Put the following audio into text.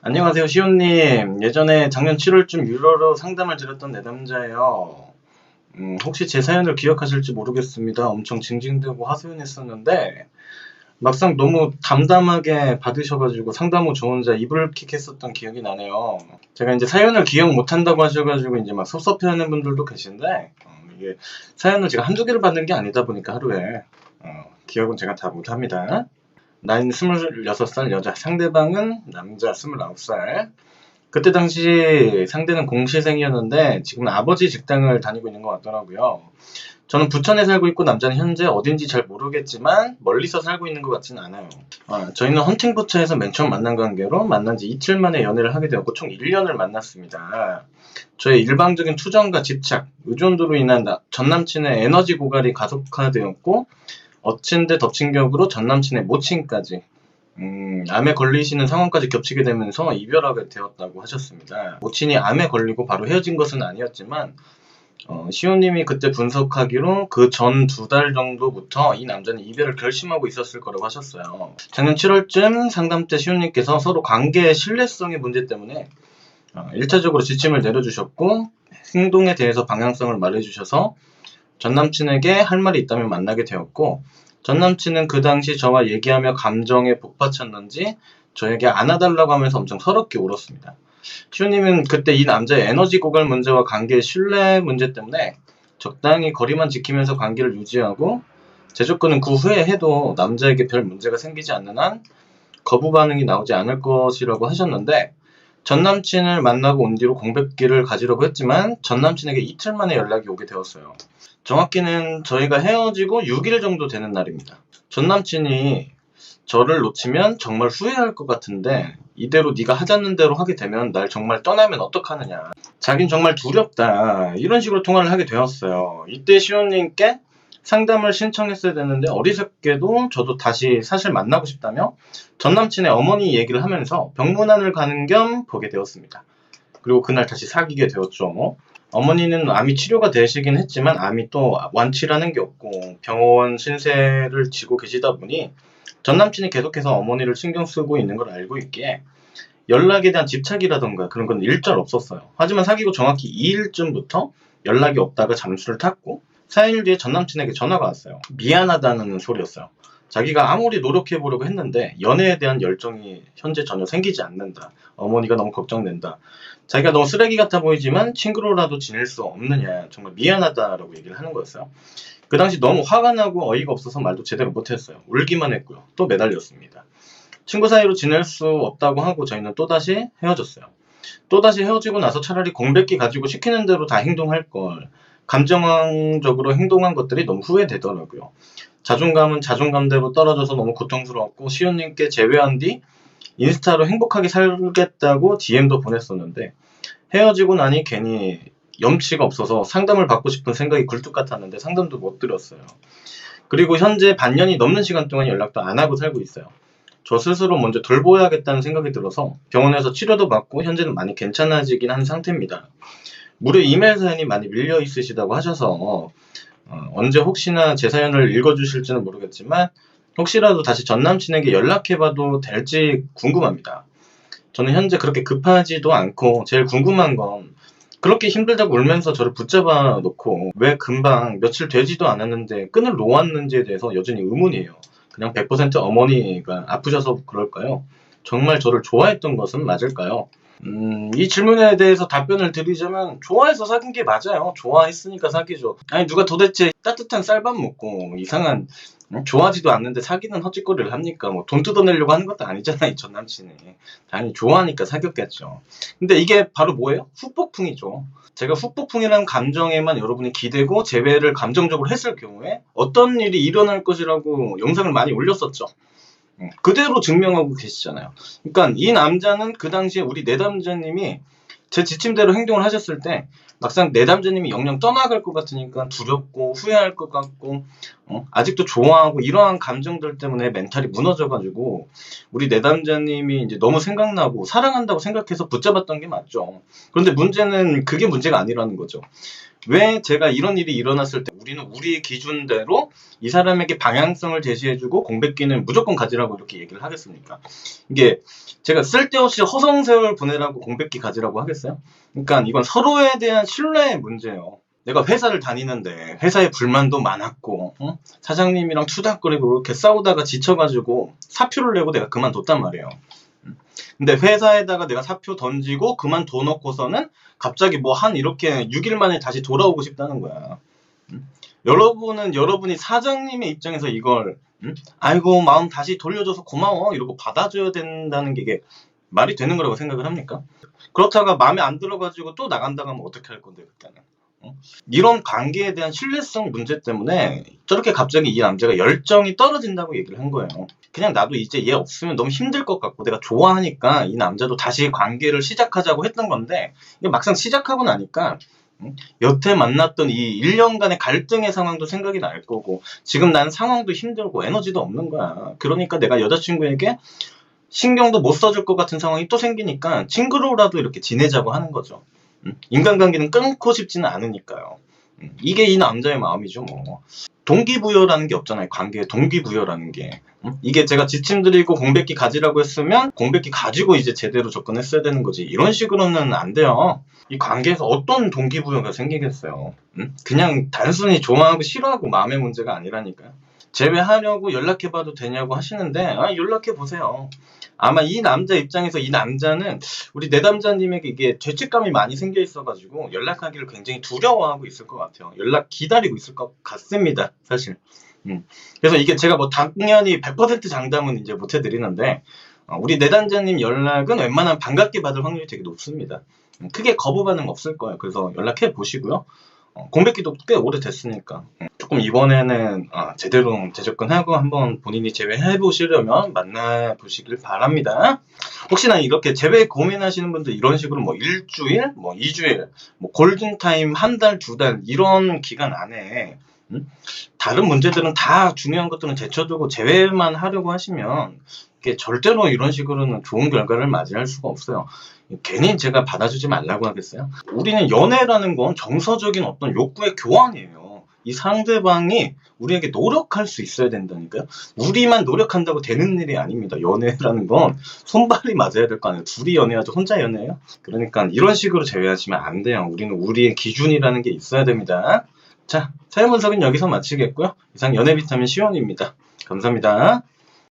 안녕하세요, 시온님. 예전에 작년 7월쯤 유료로 상담을 드렸던 내담자예요. 혹시 제 사연을 기억하실지 모르겠습니다. 엄청 징징대고 하소연했었는데, 막상 너무 담담하게 받으셔가지고 상담 후 저 혼자 이불킥 했었던 기억이 나네요. 제가 이제 사연을 기억 못한다고 하셔가지고 이제 막 섭섭해하는 분들도 계신데, 이게 사연을 제가 한두 개를 받는 게 아니다 보니까 하루에, 기억은 제가 다 못합니다. 나이는 26살 여자, 상대방은 남자 29살. 그때 당시 상대는 공시생이었는데 지금은 아버지 직장을 다니고 있는 것 같더라고요. 저는 부천에 살고 있고 남자는 현재 어딘지 잘 모르겠지만 멀리서 살고 있는 것 같지는 않아요. 저희는 헌팅포차에서 맨 처음 만난 관계로 만난 지 이틀 만에 연애를 하게 되었고 총 1년을 만났습니다. 저의 일방적인 투정과 집착, 의존도로 인한 전 남친의 에너지 고갈이 가속화되었고 엎친 데 덮친 격으로 전 남친의 모친까지 암에 걸리시는 상황까지 겹치게 되면서 이별하게 되었다고 하셨습니다. 모친이 암에 걸리고 바로 헤어진 것은 아니었지만 시호님이 그때 분석하기로 그 전 2달 정도부터 이 남자는 이별을 결심하고 있었을 거라고 하셨어요. 작년 7월쯤 상담 때 시호님께서 서로 관계의 신뢰성의 문제 때문에 1차적으로 지침을 내려주셨고 행동에 대해서 방향성을 말해주셔서 전 남친에게 할 말이 있다면 만나게 되었고 전 남친은 그 당시 저와 얘기하며 감정에 복받쳤는지 저에게 안아달라고 하면서 엄청 서럽게 울었습니다. 시우님은 그때 이 남자의 에너지 고갈 문제와 관계의 신뢰 문제 때문에 적당히 거리만 지키면서 관계를 유지하고 제 조건은 그 후에 해도 남자에게 별 문제가 생기지 않는 한 거부 반응이 나오지 않을 것이라고 하셨는데 전 남친을 만나고 온 뒤로 공백기를 가지려고 했지만 전 남친에게 이틀 만에 연락이 오게 되었어요. 정확히는 저희가 헤어지고 6일 정도 되는 날입니다. 전 남친이 저를 놓치면 정말 후회할 것 같은데 이대로 네가 하자는 대로 하게 되면 날 정말 떠나면 어떡하느냐. 자긴 정말 두렵다. 이런 식으로 통화를 하게 되었어요. 이때 시온님께 상담을 신청했어야 되는데 어리석게도 저도 다시 사실 만나고 싶다며 전 남친의 어머니 얘기를 하면서 병문안을 가는 겸 보게 되었습니다. 그리고 그날 다시 사귀게 되었죠. 어머니는 암이 치료가 되시긴 했지만 암이 또 완치라는 게 없고 병원 신세를 지고 계시다 보니 전 남친이 계속해서 어머니를 신경 쓰고 있는 걸 알고 있기에 연락에 대한 집착이라던가 그런 건 일절 없었어요. 하지만 사귀고 정확히 2일쯤부터 연락이 없다가 잠수를 탔고 4일 뒤에 전 남친에게 전화가 왔어요. 미안하다는 소리였어요. 자기가 아무리 노력해보려고 했는데 연애에 대한 열정이 현재 전혀 생기지 않는다. 어머니가 너무 걱정된다. 자기가 너무 쓰레기 같아 보이지만 친구로라도 지낼 수 없느냐. 정말 미안하다라고 얘기를 하는 거였어요. 그 당시 너무 화가 나고 어이가 없어서 말도 제대로 못했어요. 울기만 했고요. 또 매달렸습니다. 친구 사이로 지낼 수 없다고 하고 저희는 또다시 헤어졌어요. 또다시 헤어지고 나서 차라리 공백기 가지고 시키는 대로 다 행동할 걸. 감정적으로 행동한 것들이 너무 후회되더라고요. 자존감은 자존감대로 떨어져서 너무 고통스러웠고 시온님께 제외한 뒤 인스타로 행복하게 살겠다고 DM도 보냈었는데 헤어지고 나니 괜히 염치가 없어서 상담을 받고 싶은 생각이 굴뚝 같았는데 상담도 못 드렸어요. 그리고 현재 반년이 넘는 시간 동안 연락도 안 하고 살고 있어요. 저 스스로 먼저 돌보아야겠다는 생각이 들어서 병원에서 치료도 받고 현재는 많이 괜찮아지긴 한 상태입니다. 무료 이메일 사연이 많이 밀려 있으시다고 하셔서 언제 혹시나 제 사연을 읽어주실지는 모르겠지만 혹시라도 다시 전 남친에게 연락해봐도 될지 궁금합니다. 저는 현재 그렇게 급하지도 않고 제일 궁금한 건 그렇게 힘들다고 울면서 저를 붙잡아 놓고 왜 금방 며칠 되지도 않았는데 끈을 놓았는지에 대해서 여전히 의문이에요. 그냥 100% 어머니가 아프셔서 그럴까요? 정말 저를 좋아했던 것은 맞을까요? 이 질문에 대해서 답변을 드리자면 좋아해서 사귄 게 맞아요. 좋아했으니까 사귀죠. 아니 누가 도대체 따뜻한 쌀밥 먹고 이상한 좋아하지도 않는데 사귀는 헛짓거리를 합니까? 뭐 돈 뜯어내려고 하는 것도 아니잖아요. 전 남친이. 당연히 좋아하니까 사귀었겠죠. 근데 이게 바로 뭐예요? 후폭풍이죠. 제가 후폭풍이라는 감정에만 여러분이 기대고 제외를 감정적으로 했을 경우에 어떤 일이 일어날 것이라고 영상을 많이 올렸었죠. 그대로 증명하고 계시잖아요. 그러니까 이 남자는 그 당시에 우리 내담자님이 제 지침대로 행동을 하셨을 때 막상 내담자님이 영영 떠나갈 것 같으니까 두렵고 후회할 것 같고 아직도 좋아하고 이러한 감정들 때문에 멘탈이 무너져가지고 우리 내담자님이 이제 너무 생각나고 사랑한다고 생각해서 붙잡았던 게 맞죠. 그런데 문제는 그게 문제가 아니라는 거죠. 왜 제가 이런 일이 일어났을 때 우리는 우리의 기준대로 이 사람에게 방향성을 제시해주고 공백기는 무조건 가지라고 이렇게 얘기를 하겠습니까? 이게 제가 쓸데없이 허송세월 보내라고 공백기 가지라고 하겠어요? 그러니까 이건 서로에 대한 신뢰의 문제예요. 내가 회사를 다니는데 회사에 불만도 많았고 사장님이랑 투닥거리고 이렇게 싸우다가 지쳐가지고 사표를 내고 내가 그만뒀단 말이에요. 근데 회사에다가 내가 사표 던지고 그만둬 놓고서는 갑자기 뭐 한 이렇게 6일 만에 다시 돌아오고 싶다는 거야. 여러분은 여러분이 사장님의 입장에서 이걸 아이고 마음 다시 돌려줘서 고마워 이러고 받아줘야 된다는 게 이게 말이 되는 거라고 생각을 합니까? 그렇다가 마음에 안 들어가지고 또 나간다고 하면 어떻게 할 건데 그때는? 이런 관계에 대한 신뢰성 문제 때문에 저렇게 갑자기 이 남자가 열정이 떨어진다고 얘기를 한 거예요. 그냥 나도 이제 얘 없으면 너무 힘들 것 같고 내가 좋아하니까 이 남자도 다시 관계를 시작하자고 했던 건데 막상 시작하고 나니까 여태 만났던 이 1년간의 갈등의 상황도 생각이 날 거고 지금 난 상황도 힘들고 에너지도 없는 거야. 그러니까 내가 여자친구에게 신경도 못 써줄 것 같은 상황이 또 생기니까 친구로라도 이렇게 지내자고 하는 거죠. 인간관계는 끊고 싶지는 않으니까요. 이게 이 남자의 마음이죠. 뭐 동기부여라는 게 없잖아요. 관계에 동기부여라는 게. 이게 제가 지침 드리고 공백기 가지라고 했으면 공백기 가지고 이제 제대로 접근했어야 되는 거지. 이런 식으로는 안 돼요. 이 관계에서 어떤 동기부여가 생기겠어요. 그냥 단순히 좋아하고 싫어하고 마음의 문제가 아니라니까요. 제외하려고 연락해봐도 되냐고 하시는데 연락해보세요. 아마 이 남자 입장에서 이 남자는 우리 내담자님에게 이게 죄책감이 많이 생겨 있어가지고 연락하기를 굉장히 두려워하고 있을 것 같아요. 연락 기다리고 있을 것 같습니다, 사실. 그래서 이게 제가 뭐 당연히 100% 장담은 이제 못 해드리는데 우리 내담자님 연락은 웬만하면 반갑게 받을 확률이 되게 높습니다. 크게 거부 반응 없을 거예요. 그래서 연락해 보시고요. 공백기도 꽤 오래됐으니까 조금 이번에는 제대로 재접근하고 한번 본인이 제외해보시려면 만나보시길 바랍니다. 혹시나 이렇게 제외 고민하시는 분들 이런 식으로 뭐 일주일, 뭐 2주일, 뭐 골든타임 한 달, 2달 이런 기간 안에 다른 문제들은 다 중요한 것들은 제쳐두고 제외만 하려고 하시면 이게 절대로 이런 식으로는 좋은 결과를 맞이할 수가 없어요. 괜히 제가 받아주지 말라고 하겠어요? 우리는 연애라는 건 정서적인 어떤 욕구의 교환이에요. 이 상대방이 우리에게 노력할 수 있어야 된다니까요. 우리만 노력한다고 되는 일이 아닙니다. 연애라는 건 손발이 맞아야 될 거 아니에요. 둘이 연애하죠. 혼자 연애해요? 그러니까 이런 식으로 제외하시면 안 돼요. 우리는 우리의 기준이라는 게 있어야 됩니다. 자, 사연 분석은 여기서 마치겠고요. 이상 연애 비타민 시원입니다. 감사합니다.